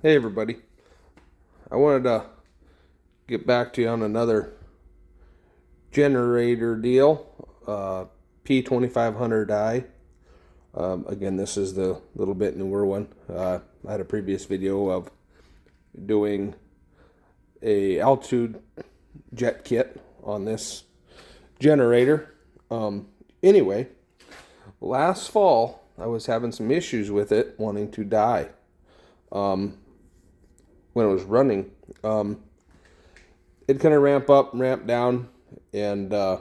Hey everybody, I wanted to get back to you on another generator deal, P2500I. Again, this is the little bit newer one. I had a previous video of doing a altitude jet kit on this generator. Anyway, last fall I was having some issues with it wanting to die. When it was running, it kind of ramp up and ramp down, and I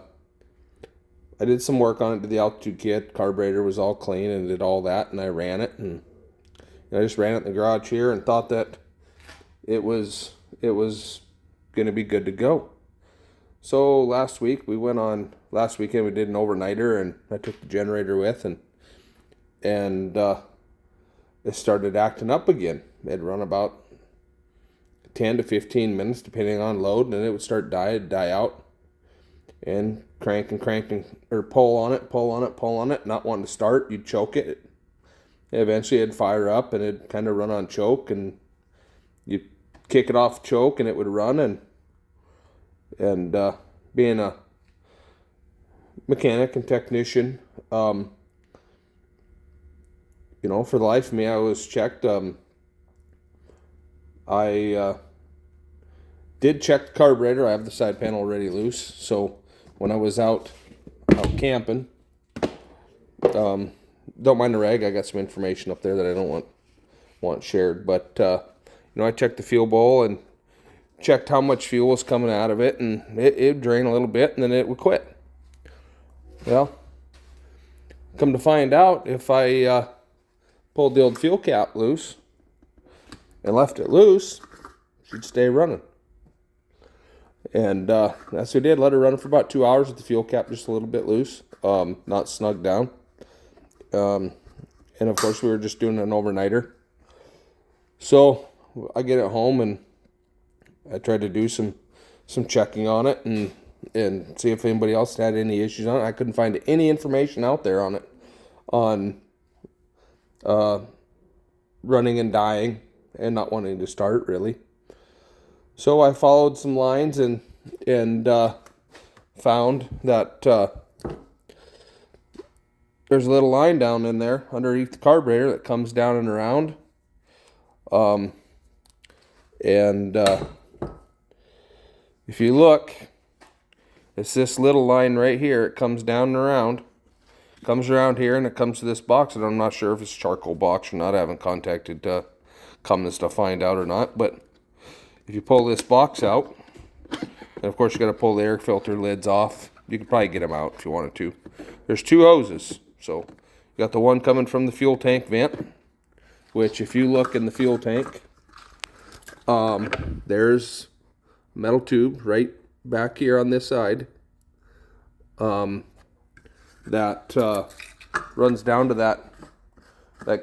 did some work on it, did the altitude kit, carburetor was all clean and did all that, and I ran it, and I just ran it in the garage here and thought that it was going to be good to go. So last weekend we did an overnighter, and I took the generator with, and it started acting up again. It'd run about 10 to 15 minutes depending on load, and then it would start die out, and cranking or pull on it, not wanting to start. You'd choke it. Eventually it'd fire up and it'd kind of run on choke, and you'd kick it off choke and it would run, and being a mechanic and technician, for the life of me, I was checked. I did check the carburetor. I have the side panel already loose, so when I was out camping, don't mind the rag. I got some information up there that I don't want shared, but I checked the fuel bowl and checked how much fuel was coming out of it, and it drained a little bit, and then it would quit. Well, come to find out, if I pulled the old fuel cap loose and left it loose, she'd stay running. And that's what we did. Let her run for about 2 hours with the fuel cap just a little bit loose, not snug down. And of course we were just doing an overnighter. So I get it home and I tried to do some checking on it and see if anybody else had any issues on it. I couldn't find any information out there on it, on running and dying and not wanting to start, really. So I followed some lines and found that there's a little line down in there underneath the carburetor that comes down and around. If you look, it's this little line right here. It comes down and around, comes around here, and it comes to this box. And I'm not sure if it's a charcoal box or not. I haven't contacted Cummins to find out or not, but if you pull this box out, and of course you got to pull the air filter lids off. You could probably get them out if you wanted to. There's two hoses. So you got the one coming from the fuel tank vent, which if you look in the fuel tank, there's a metal tube right back here on this side that runs down to that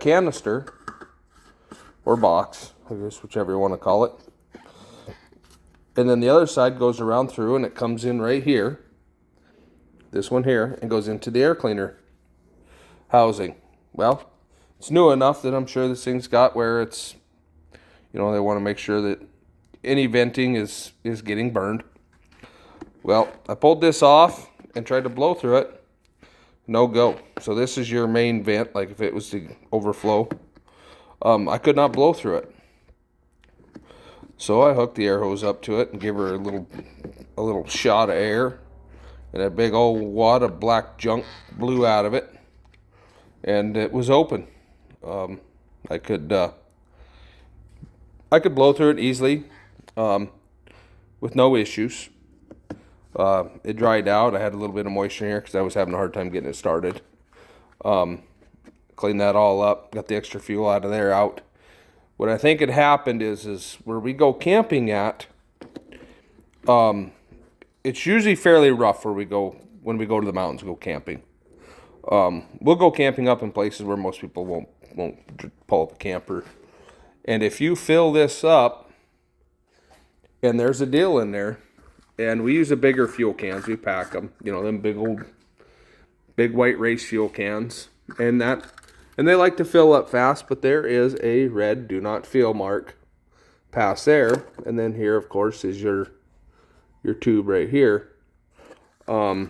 canister or box, I guess, whichever you want to call it. And then the other side goes around through, and it comes in right here, this one here, and goes into the air cleaner housing. Well, it's new enough that I'm sure this thing's got where it's, they want to make sure that any venting is getting burned. Well, I pulled this off and tried to blow through it. No go. So this is your main vent, like if it was to overflow. I could not blow through it. So I hooked the air hose up to it and gave her a little shot of air, and a big old wad of black junk blew out of it, and it was open. I could blow through it easily, with no issues. It dried out. I had a little bit of moisture in here because I was having a hard time getting it started. Cleaned that all up, got the extra fuel out of there out. What I think had happened is where we go camping at, it's usually fairly rough when we go to the mountains, go camping. We'll go camping up in places where most people won't pull up a camper. And if you fill this up, and there's a deal in there, and we use the bigger fuel cans, we pack them, them big white race fuel cans, and they like to fill up fast, but there is a red do not fill mark past there, and then here, of course, is your tube right here. And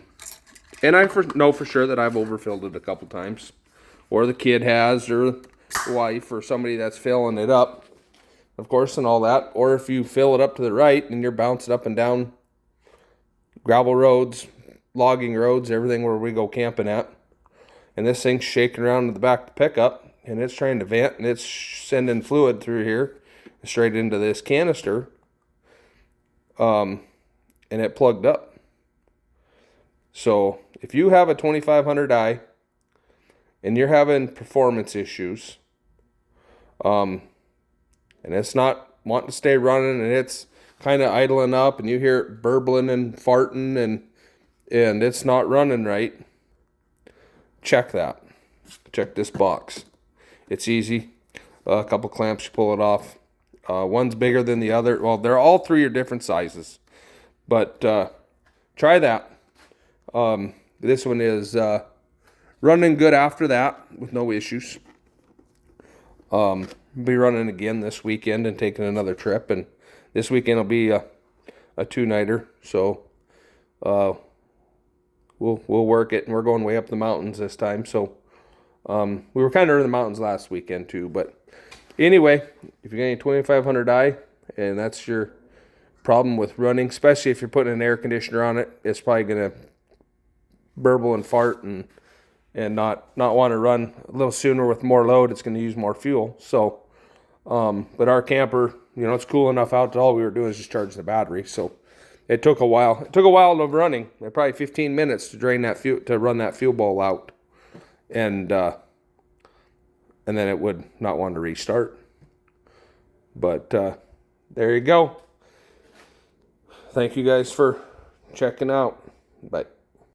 I know for sure that I've overfilled it a couple times, or the kid has, or the wife, or somebody that's filling it up, of course, and all that. Or if you fill it up to the right and you're bouncing up and down gravel roads, logging roads, everything where we go camping at, and this thing's shaking around in the back of the pickup, and it's trying to vent, and it's sending fluid through here straight into this canister, and it plugged up. So if you have a 2500i and you're having performance issues, and it's not wanting to stay running, and it's kind of idling up, and you hear it burbling and farting, and it's not running right, check that. Check this box. It's easy. A couple clamps, you pull it off. One's bigger than the other. Well, they're all three are different sizes, but try that. This one is running good after that with no issues. Be running again this weekend and taking another trip, and this weekend will be a 2-nighter. So we'll work it, and we're going way up the mountains this time. So we were kind of in the mountains last weekend too, but anyway, if you're getting 2500i and that's your problem with running, especially if you're putting an air conditioner on it, it's probably gonna burble and fart and not want to run a little sooner with more load. It's going to use more fuel. So but our camper, it's cool enough out that all we were doing is just charging the battery. So it took a while. It took a while of running, probably 15 minutes to drain that fuel, to run that fuel bowl out, and then it would not want to restart. But there you go. Thank you guys for checking out. Bye.